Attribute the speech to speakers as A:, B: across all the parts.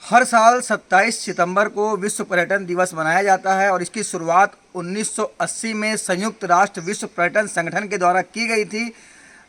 A: हर साल 27 सितंबर को विश्व पर्यटन दिवस मनाया जाता है और इसकी शुरुआत 1980 में संयुक्त राष्ट्र विश्व पर्यटन संगठन के द्वारा की गई थी।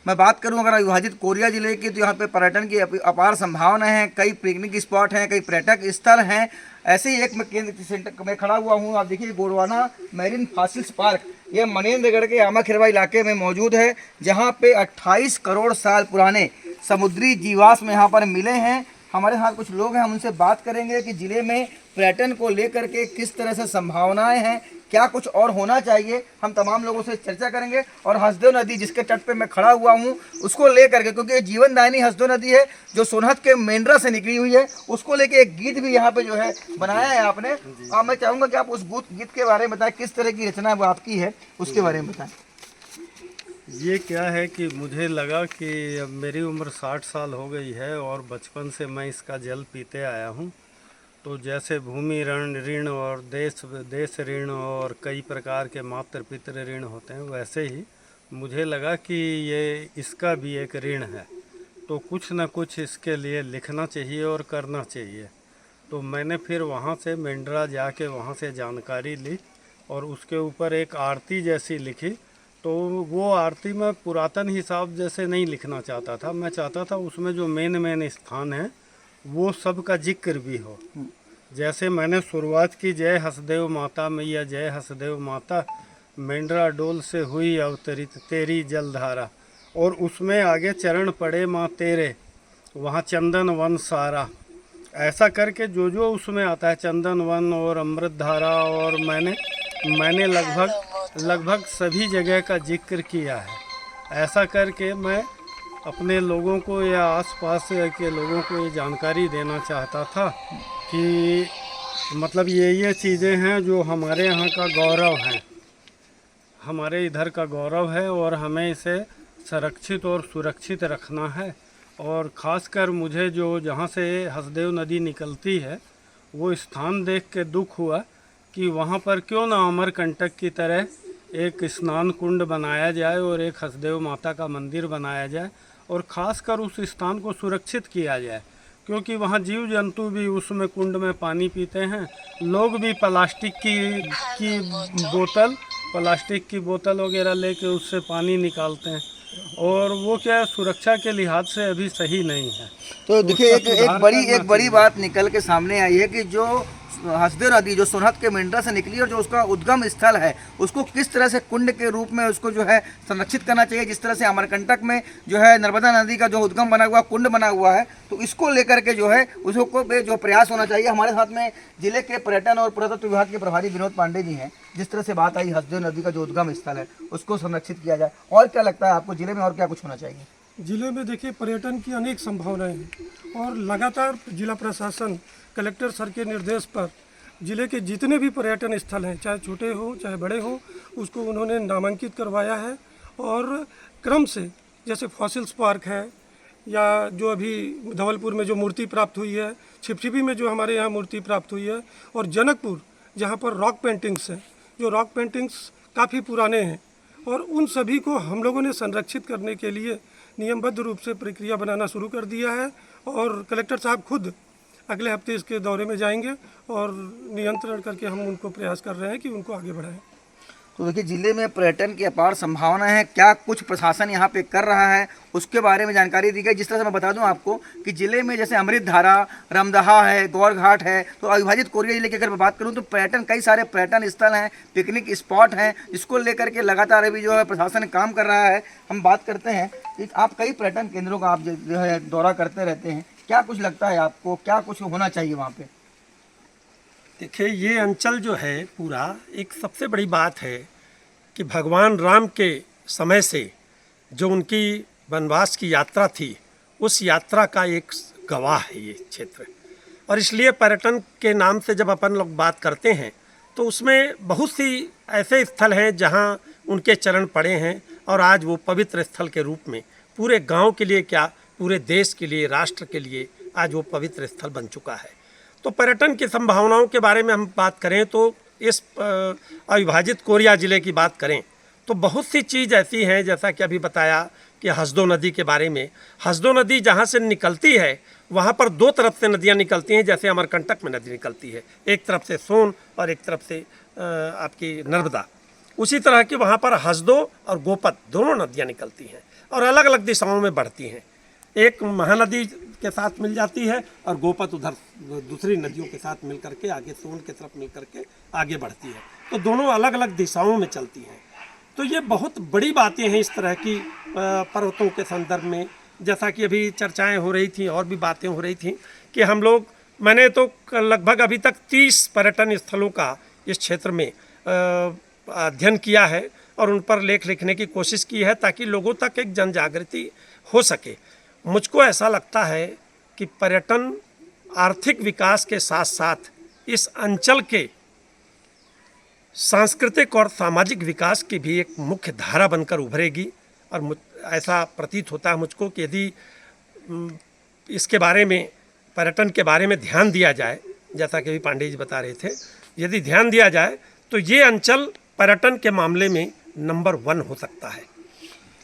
A: मैं बात करूं अगर अविभाजित कोरिया जिले की, तो यहाँ पे पर्यटन की अपार संभावना है। कई पिकनिक स्पॉट हैं, कई पर्यटक स्थल हैं। ऐसे ही एक मैं केंद्र सेंटर में खड़ा हुआ हूँ। आप देखिए, गोंडवाना मैरीन फॉसिल्स पार्क, यह मनेन्द्रगढ़ के आमाखिरवा इलाके में मौजूद है, जहाँ पे 28 करोड़ साल पुराने समुद्री जीवाश्म यहाँ पर मिले हैं। हमारे साथ कुछ लोग हैं, हम उनसे बात करेंगे कि ज़िले में पर्यटन को लेकर के किस तरह से संभावनाएं हैं, क्या कुछ और होना चाहिए। हम तमाम लोगों से चर्चा करेंगे। और हसदेव नदी जिसके तट पे मैं खड़ा हुआ हूँ, उसको लेकर के, क्योंकि जीवनदायिनी हसदेव नदी है जो सोनहत के मेंढरा से निकली हुई है, उसको लेके एक गीत भी यहाँ पे जो है बनाया है आपने। मैं चाहूँगा कि आप उस गीत के बारे में बताएं, किस तरह की रचना वो आपकी है, उसके बारे में बताएं।
B: ये क्या है कि मुझे लगा कि अब मेरी उम्र 60 साल हो गई है और बचपन से मैं इसका जल पीते आया हूँ। तो जैसे भूमि ऋण और देश ऋण और कई प्रकार के मातृ पितृ ऋण होते हैं, वैसे ही मुझे लगा कि ये इसका भी एक ऋण है, तो कुछ न कुछ इसके लिए लिखना चाहिए और करना चाहिए। तो मैंने फिर वहाँ से मेंढरा जाके वहाँ से जानकारी ली और उसके ऊपर एक आरती जैसी लिखी। तो वो आरती मैं पुरातन हिसाब जैसे नहीं लिखना चाहता था, मैं चाहता था उसमें जो मेन स्थान है वो सब का जिक्र भी हो। जैसे मैंने शुरुआत की, जय हसदेव माता मैया, जय हसदेव माता, मेंढरा डोल से हुई अवतरित तेरी जलधारा, और उसमें आगे चरण पड़े माँ तेरे, वहाँ चंदन वन सारा। ऐसा करके जो जो उसमें आता है, चंदन वन और अमृत धारा, और मैंने लगभग सभी जगह का जिक्र किया है। ऐसा करके मैं अपने लोगों को या आसपास के लोगों को ये जानकारी देना चाहता था कि मतलब ये चीज़ें हैं जो हमारे यहाँ का गौरव है, हमारे इधर का गौरव है, और हमें इसे संरक्षित और सुरक्षित रखना है। और ख़ासकर मुझे जो जहाँ से हसदेव नदी निकलती है, वो स्थान देख के दुख हुआ कि वहाँ पर क्यों ना अमरकंटक की तरह एक स्नान कुंड बनाया जाए और एक हसदेव माता का मंदिर बनाया जाए, और ख़ासकर उस स्थान को सुरक्षित किया जाए, क्योंकि वहाँ जीव जंतु भी उसमें कुंड में पानी पीते हैं। लोग भी प्लास्टिक की बोतल वगैरह लेके उससे पानी निकालते हैं, और वो क्या सुरक्षा के लिहाज से अभी सही नहीं है।
A: तो देखिए, एक बड़ी बात निकल के सामने आई है कि जो हसदेव नदी जो सोनहत के मेंढरा से निकली और जो उसका उद्गम स्थल है, उसको किस तरह से कुंड के रूप में उसको जो है संरक्षित करना चाहिए। जिस तरह से अमरकंटक में जो है नर्मदा नदी का जो उद्गम बना हुआ कुंड बना हुआ है, तो इसको लेकर के जो है उसको जो प्रयास होना चाहिए। हमारे साथ में जिले के पर्यटन और पुरातत्व विभाग के प्रभारी विनोद पांडे जी हैं। जिस तरह से बात आई हसदेव नदी का जो उद्गम स्थल है उसको संरक्षित किया जाए, और क्या लगता है आपको जिले में और क्या कुछ होना चाहिए?
C: जिले में देखिए, पर्यटन की अनेक संभावनाएं हैं और लगातार जिला प्रशासन कलेक्टर सर के निर्देश पर जिले के जितने भी पर्यटन स्थल हैं, चाहे छोटे हो चाहे बड़े हो, उसको उन्होंने नामांकित करवाया है। और क्रम से जैसे फॉसिल्स पार्क है, या जो अभी धवलपुर में जो मूर्ति प्राप्त हुई है, छिपछिपी में जो हमारे यहाँ मूर्ति प्राप्त हुई है, और जनकपुर जहाँ पर रॉक पेंटिंग्स हैं, जो रॉक पेंटिंग्स काफ़ी पुराने हैं, और उन सभी को हम लोगों ने संरक्षित करने के लिए नियमबद्ध रूप से प्रक्रिया बनाना शुरू कर दिया है। और कलेक्टर साहब खुद अगले हफ्ते इसके दौरे में जाएंगे और नियंत्रण करके हम उनको प्रयास कर रहे हैं कि उनको आगे बढ़ाएं।
A: तो देखिए, जिले में पर्यटन की अपार संभावना है। क्या कुछ प्रशासन यहाँ पे कर रहा है, उसके बारे में जानकारी दी गई। जिस तरह से मैं बता दूं आपको कि जिले में जैसे अमृत धारा, रमदहा है, गौर घाट है, तो अविभाजित कोरिया जिले की अगर मैं बात करूं तो कई सारे पर्यटन स्थल हैं, पिकनिक स्पॉट हैं, जिसको लेकर के लगातार अभी जो है प्रशासन काम कर रहा है। हम बात करते हैं कि आप कई पर्यटन केंद्रों का आप जो है दौरा करते रहते हैं, क्या कुछ लगता है आपको, क्या कुछ होना चाहिए वहाँ पे?
D: देखिए, ये अंचल जो है पूरा, एक सबसे बड़ी बात है कि भगवान राम के समय से जो उनकी वनवास की यात्रा थी, उस यात्रा का एक गवाह है ये क्षेत्र। और इसलिए पर्यटन के नाम से जब अपन लोग बात करते हैं तो उसमें बहुत सी ऐसे स्थल हैं जहां उनके चरण पड़े हैं, और आज वो पवित्र स्थल के रूप में पूरे गांव के लिए क्या, पूरे देश के लिए, राष्ट्र के लिए आज वो पवित्र स्थल बन चुका है। तो पर्यटन की संभावनाओं के बारे में हम बात करें तो इस अविभाजित कोरिया ज़िले की बात करें तो बहुत सी चीज़ ऐसी हैं, जैसा कि अभी बताया कि हसदो नदी के बारे में। हसदो नदी जहाँ से निकलती है वहाँ पर दो तरफ से नदियाँ निकलती हैं, जैसे अमरकंटक में नदी निकलती है, एक तरफ से सोन और एक तरफ से आपकी नर्मदा। उसी तरह की वहाँ पर हसदो और गोपत दोनों नदियाँ निकलती हैं और अलग अलग दिशाओं में बढ़ती हैं। एक महानदी के साथ मिल जाती है और गोपत उधर दूसरी नदियों के साथ मिल करके आगे सोन की तरफ मिल करके आगे बढ़ती है। तो दोनों अलग अलग दिशाओं में चलती हैं। तो ये बहुत बड़ी बातें हैं इस तरह की पर्वतों के संदर्भ में। जैसा कि अभी चर्चाएं हो रही थी और भी बातें हो रही थी कि मैंने तो लगभग अभी तक 30 पर्यटन स्थलों का इस क्षेत्र में अध्ययन किया है और उन पर लेख लिखने की कोशिश की है ताकि लोगों तक एक जन जागृति हो सके। मुझको ऐसा लगता है कि पर्यटन आर्थिक विकास के साथ साथ इस अंचल के सांस्कृतिक और सामाजिक विकास की भी एक मुख्य धारा बनकर उभरेगी। और ऐसा प्रतीत होता है मुझको कि यदि इसके बारे में, पर्यटन के बारे में ध्यान दिया जाए, जैसा कि अभी पांडे जी बता रहे थे, यदि ध्यान दिया जाए तो ये अंचल पर्यटन के मामले में नंबर 1 हो सकता है।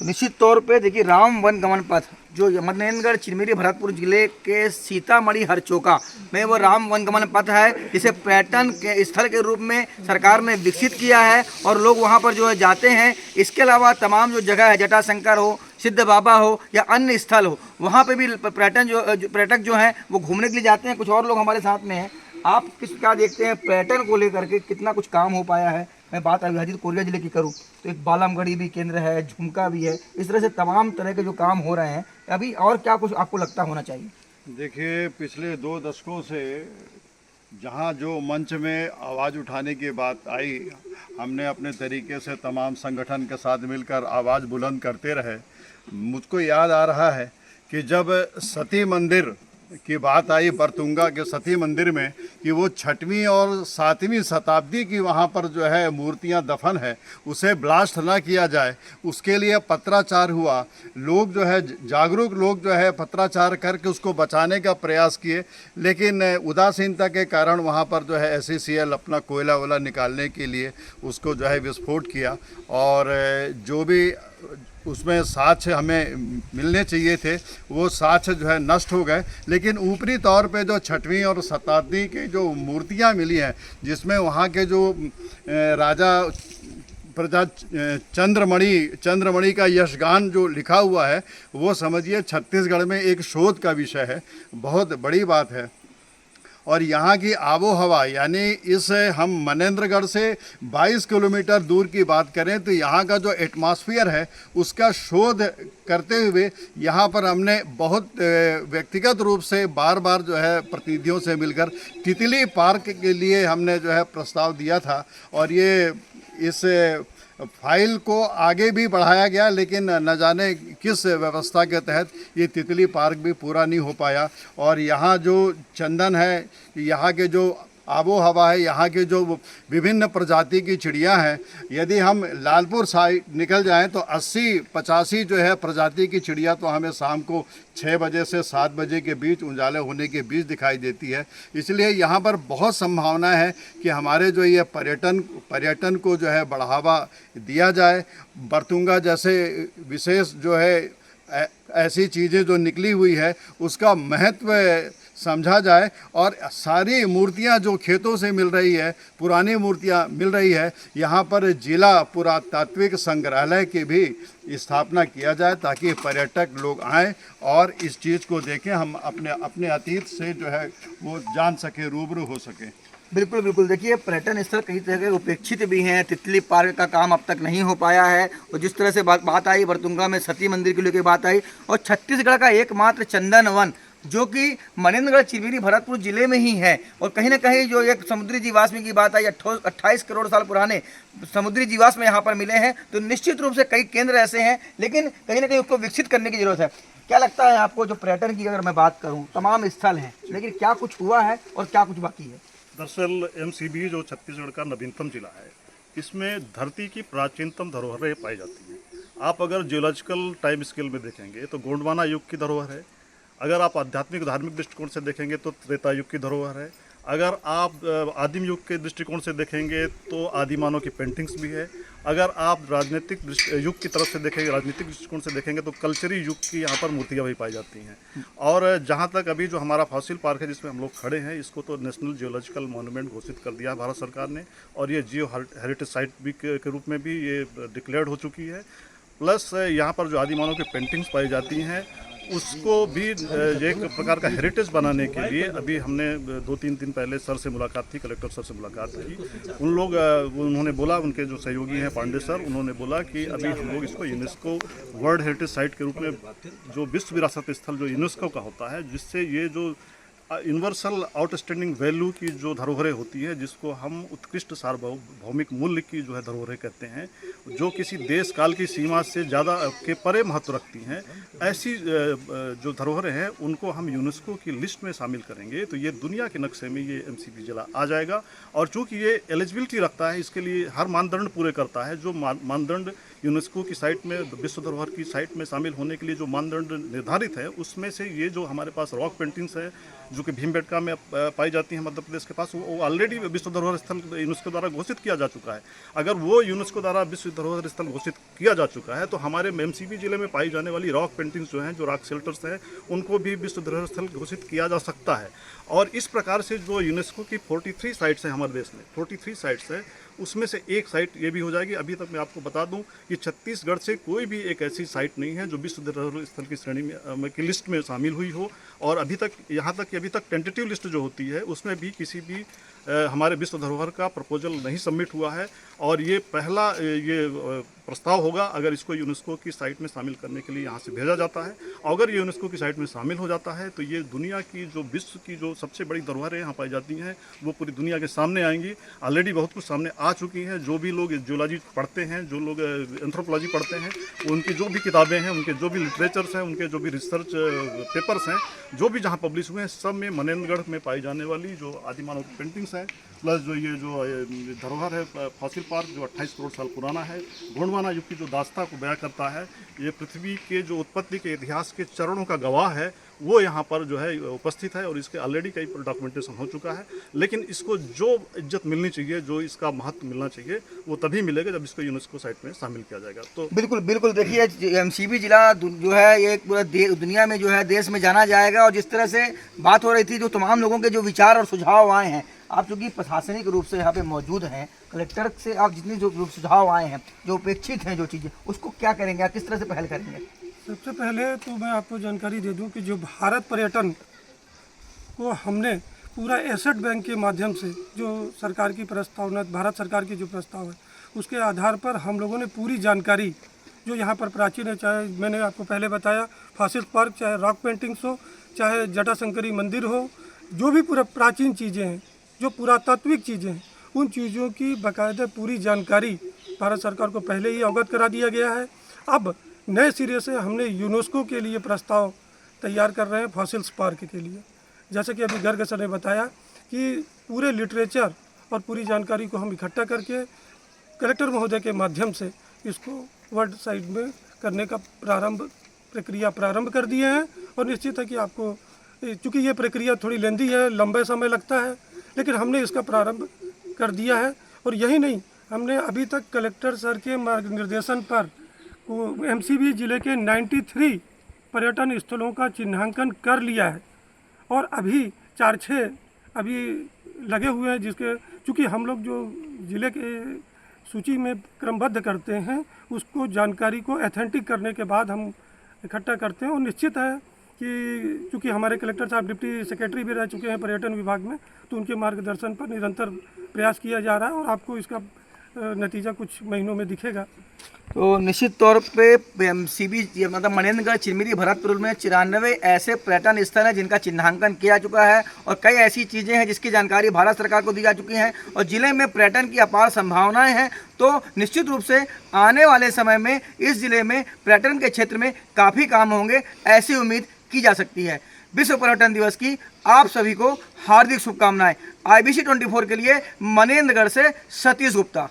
A: तो निश्चित तौर पे देखिए, राम वन गमन पथ जो मनेन्द्रगढ़ चिरमिरी भरतपुर जिले के सीतामढ़ी हरचोका में वो राम वन गमन पथ है, जिसे पर्यटन के स्थल के रूप में सरकार ने विकसित किया है और लोग वहां पर जो है जाते हैं। इसके अलावा तमाम जो जगह है, जटाशंकर हो, सिद्ध बाबा हो या अन्य स्थल हो, वहाँ पे भी पर्यटक जो हैं वो घूमने के लिए जाते हैं। कुछ और लोग हमारे साथ में हैं। आप क्या देखते हैं पर्यटन को लेकर के कितना कुछ काम हो पाया है? मैं बात अविभाजित कोरिया जिले की करूं तो एक बालमगढ़ी भी केंद्र है, झुमका भी है, इस तरह से तमाम तरह के जो काम हो रहे हैं। अभी और क्या कुछ आपको लगता होना चाहिए?
E: देखिए, पिछले 2 दशकों से जहां जो मंच में आवाज़ उठाने की बात आई, हमने अपने तरीके से तमाम संगठन के साथ मिलकर आवाज़ बुलंद करते रहे। मुझको याद आ रहा है कि जब सती मंदिर की बात आई, बरतुंगा के सती मंदिर में, कि वो 6वीं और 7वीं शताब्दी की वहाँ पर जो है मूर्तियाँ दफन है, उसे ब्लास्ट ना किया जाए, उसके लिए पत्राचार हुआ। लोग जो है, जागरूक लोग जो है पत्राचार करके उसको बचाने का प्रयास किए, लेकिन उदासीनता के कारण वहाँ पर जो है SCCL अपना कोयला वोला निकालने के लिए उसको जो है विस्फोट किया और जो भी उसमें साक्ष्य हमें मिलने चाहिए थे वो साक्ष्य जो है नष्ट हो गए। लेकिन ऊपरी तौर पे जो 6वीं और शताब्दी की जो मूर्तियां मिली हैं, जिसमें वहाँ के जो राजा प्रजा चंद्रमणि का यशगान जो लिखा हुआ है, वो समझिए छत्तीसगढ़ में एक शोध का विषय है, बहुत बड़ी बात है। और यहाँ की आबो हवा, यानी इस हम मनेन्द्रगढ़ से 22 किलोमीटर दूर की बात करें तो यहाँ का जो एटमॉस्फेयर है उसका शोध करते हुए यहाँ पर हमने बहुत व्यक्तिगत रूप से बार बार जो है प्रतिनिधियों से मिलकर तितली पार्क के लिए हमने जो है प्रस्ताव दिया था और ये इस फाइल को आगे भी बढ़ाया गया, लेकिन न जाने किस व्यवस्था के तहत ये तितली पार्क भी पूरा नहीं हो पाया। और यहाँ जो चंदन है, यहाँ के जो आबो हवा है, यहाँ के जो विभिन्न प्रजाति की चिड़ियाँ हैं, यदि हम लालपुर साइड निकल जाएं तो 80-85 जो है प्रजाति की चिड़िया तो हमें शाम को 6 बजे से 7 बजे के बीच उजाले होने के बीच दिखाई देती है। इसलिए यहाँ पर बहुत संभावना है कि हमारे जो ये पर्यटन को जो है बढ़ावा दिया जाए। बरतुंगा जैसे विशेष जो है ऐसी चीज़ें जो निकली हुई है उसका महत्व समझा जाए और सारी मूर्तियां जो खेतों से मिल रही है, पुरानी मूर्तियां मिल रही है, यहाँ पर जिला पुरातात्विक संग्रहालय की भी स्थापना किया जाए ताकि पर्यटक लोग आएँ और इस चीज़ को देखें, हम अपने अतीत से जो है वो जान सके, रूबरू हो सके।
A: बिल्कुल बिल्कुल। देखिए, पर्यटन स्थल कई तरह के उपेक्षित भी हैं। तितली पार्क का काम अब तक नहीं हो पाया है और जिस तरह से बात आई, बरतुंगा में सती मंदिर के लेकर बात आई, और छत्तीसगढ़ का एकमात्र चंदन वन जो कि मनेन्द्रगढ़ चिरमिरी भरतपुर जिले में ही है। और कहीं ना कहीं जो एक समुद्री जीवाश्म की बात आई, 28 करोड़ साल पुराने समुद्री जीवाश्म यहाँ पर मिले हैं। तो निश्चित रूप से कई केंद्र ऐसे हैं, लेकिन कहीं ना कहीं उसको विकसित करने की जरूरत है। क्या लगता है आपको, जो पर्यटन की अगर मैं बात करूँ, तमाम स्थल हैं, लेकिन क्या कुछ हुआ है और क्या कुछ बाकी है?
F: दरअसल MCB जो छत्तीसगढ़ का नवीनतम जिला है, इसमें धरती की प्राचीनतम धरोहरें पाई जाती हैं। आप अगर जियोलॉजिकल टाइम स्केल में देखेंगे तो गोंडवाना युग की धरोहर है। अगर आप आध्यात्मिक धार्मिक दृष्टिकोण से देखेंगे तो त्रेता युग की धरोहर है। अगर आप आदिम युग के दृष्टिकोण से देखेंगे तो आदिमानव की पेंटिंग्स भी है। अगर आप राजनीतिक युग की तरफ से देखेंगे, राजनीतिक दृष्टिकोण से देखेंगे तो कल्चरी युग की यहाँ पर मूर्तियाँ भी पाई जाती हैं। और जहाँ तक अभी जो हमारा फॉसिल पार्क है जिसमें हम लोग खड़े हैं, इसको तो नेशनल जियोलॉजिकल मॉन्यूमेंट घोषित कर दिया है भारत सरकार ने, और ये जियो हेरिटेज साइट भी के रूप में भी ये डिक्लेयर्ड हो चुकी है। प्लस यहाँ पर जो आदिमानव की पेंटिंग्स पाई जाती हैं उसको भी एक प्रकार का हेरिटेज बनाने के लिए अभी हमने 2-3 दिन पहले सर से मुलाकात थी, कलेक्टर सर से मुलाकात की। उन्होंने बोला, उनके जो सहयोगी हैं पांडे सर, उन्होंने बोला कि अभी हम लोग इसको यूनेस्को वर्ल्ड हेरिटेज साइट के रूप में, जो विश्व विरासत स्थल जो यूनेस्को का होता है, जिससे ये जो यूनिवर्सल आउटस्टैंडिंग वैल्यू की जो धरोहरें होती है, जिसको हम उत्कृष्ट सार्वभौमिक मूल्य की जो है धरोहरें कहते हैं, जो किसी देश काल की सीमा से ज़्यादा के परे महत्व रखती हैं, ऐसी जो धरोहरें हैं उनको हम यूनेस्को की लिस्ट में शामिल करेंगे तो ये दुनिया के नक्शे में ये एमसीबी जिला आ जाएगा। और चूँकि ये एलिजिबिलिटी रखता है, इसके लिए हर मानदंड पूरे करता है। जो मानदंड यूनेस्को की साइट में, विश्व धरोहर की साइट में शामिल होने के लिए जो मानदंड निर्धारित है, उसमें से ये जो हमारे पास रॉक पेंटिंग्स है जो कि भीमबेटका में पाई जाती हैं मध्य प्रदेश के पास, वो ऑलरेडी विश्व धरोहर स्थल यूनेस्को द्वारा घोषित किया जा चुका है। अगर वो यूनेस्को द्वारा विश्व धरोहर स्थल घोषित किया जा चुका है तो हमारे एमसीबी जिले में पाई जाने वाली रॉक पेंटिंग्स जो हैं, जो रॉक शेल्टर्स हैं, उनको भी विश्व धरोहर स्थल घोषित किया जा सकता है। और इस प्रकार से जो यूनेस्को की 43 साइट्स हैं हमारे देश में, 43 साइट्स है, उसमें से एक साइट ये भी हो जाएगी। अभी तक मैं आपको बता दूं कि छत्तीसगढ़ से कोई भी एक ऐसी साइट नहीं है जो विश्व धरोहर स्थल की श्रेणी में की लिस्ट में शामिल हुई हो। और अभी तक, यहाँ तक कि अभी तक टेंटेटिव लिस्ट जो होती है उसमें भी किसी भी हमारे विश्व धरोहर का प्रपोजल नहीं सबमिट हुआ है। और ये पहला ये प्रस्ताव होगा अगर इसको यूनेस्को की साइट में शामिल करने के लिए यहाँ से भेजा जाता है। अगर ये यूनेस्को की साइट में शामिल हो जाता है तो ये दुनिया की जो विश्व की जो सबसे बड़ी धरोहरें यहाँ पाई जाती हैं वो पूरी दुनिया के सामने आएंगी। ऑलरेडी बहुत कुछ सामने आ चुकी हैं। जो भी लोग जियोलॉजी पढ़ते हैं, जो लोग एंथ्रोपोलॉजी पढ़ते हैं, उनकी जो भी किताबें हैं, उनके जो भी लिटरेचर्स हैं, उनके जो भी रिसर्च पेपर्स हैं, जो भी जहाँ पब्लिश हुए हैं, सब में मनेंद्रगढ़ में पाई जाने वाली जो आदिमानव की पेंटिंग्स हैं, प्लस जो ये जो धरोहर है फॉसिल पार्क जो 28 करोड़ साल पुराना है, गोंडवाना युग की जो दास्ता को बयां करता है, ये पृथ्वी के जो उत्पत्ति के इतिहास के चरणों का गवाह है, वो यहाँ पर जो है उपस्थित है। और इसके ऑलरेडी कई डॉक्यूमेंटेशन हो चुका है। लेकिन इसको जो इज्जत मिलनी चाहिए, जो इसका महत्व मिलना चाहिए, वो तभी मिलेगा जब इसको यूनेस्को साइट में शामिल किया जाएगा। तो
A: बिल्कुल बिल्कुल, देखिए एमसीबी जिला जो है ये पूरा दुनिया में जो है देश में जाना जाएगा। और जिस तरह से बात हो रही थी, जो तमाम लोगों के जो विचार और सुझाव आए हैं, आप चूँकि प्रशासनिक रूप से यहाँ पे मौजूद हैं, कलेक्टर से आप जितने जो सुझाव आए हैं, जो अपेक्षित हैं जो चीज़ें, उसको क्या करेंगे आप, किस तरह से पहल करेंगे?
C: सबसे पहले तो मैं आपको जानकारी दे दूं कि जो भारत पर्यटन को हमने पूरा एसेट बैंक के माध्यम से, जो सरकार की प्रस्तावना, भारत सरकार की जो प्रस्ताव है, उसके आधार पर हम लोगों ने पूरी जानकारी जो यहाँ पर प्राचीन है, चाहे मैंने आपको पहले बताया फॉसिल पार्क, चाहे रॉक पेंटिंग्स हो, चाहे जटाशंकरी मंदिर हो, जो भी पूरा प्राचीन चीज़ें हैं, जो पुरातात्विक चीज़ें हैं, उन चीज़ों की बाकायदा पूरी जानकारी भारत सरकार को पहले ही अवगत करा दिया गया है। अब नए सिरे से हमने यूनेस्को के लिए प्रस्ताव तैयार कर रहे हैं फॉसिल्स पार्क के लिए। जैसे कि अभी गर्ग सर ने बताया कि पूरे लिटरेचर और पूरी जानकारी को हम इकट्ठा करके कलेक्टर महोदय के माध्यम से इसको वर्ल्ड साइट में करने का प्रक्रिया प्रारंभ कर दिए हैं। और निश्चित है कि आपको, चूँकि ये प्रक्रिया थोड़ी लेंदी है, लंबे समय लगता है, लेकिन हमने इसका प्रारंभ कर दिया है। और यही नहीं, हमने अभी तक कलेक्टर सर के मार्गनिर्देशन पर एमसीबी जिले के 93 पर्यटन स्थलों का चिन्हांकन कर लिया है। और अभी 4-6 अभी लगे हुए हैं, जिसके चूँकि हम लोग जो ज़िले के सूची में क्रमबद्ध करते हैं, उसको जानकारी को ऑथेंटिक करने के बाद हम इकट्ठा करते हैं। और निश्चित है कि चूँकि हमारे कलेक्टर साहब डिप्टी सेक्रेटरी भी रह चुके हैं पर्यटन विभाग में, तो उनके मार्गदर्शन पर निरंतर प्रयास किया जा रहा है और आपको इसका नतीजा कुछ महीनों में दिखेगा।
A: तो निश्चित तौर पे एमसीबी मतलब मनेंद्रगढ़, चिरमिरी, भरतपुर में 94 ऐसे पर्यटन स्थल हैं जिनका चिन्हांकन किया चुका है। और कई ऐसी चीज़ें हैं जिसकी जानकारी भारत सरकार को दी जा चुकी हैं। और ज़िले में पर्यटन की अपार संभावनाएं हैं। तो निश्चित रूप से आने वाले समय में इस ज़िले में पर्यटन के क्षेत्र में काफ़ी काम होंगे, ऐसी उम्मीद की जा सकती है। विश्व पर्यटन दिवस की आप सभी को हार्दिक शुभकामनाएं। IBC 24 के लिए मनेंद्रगढ़ से सतीश गुप्ता।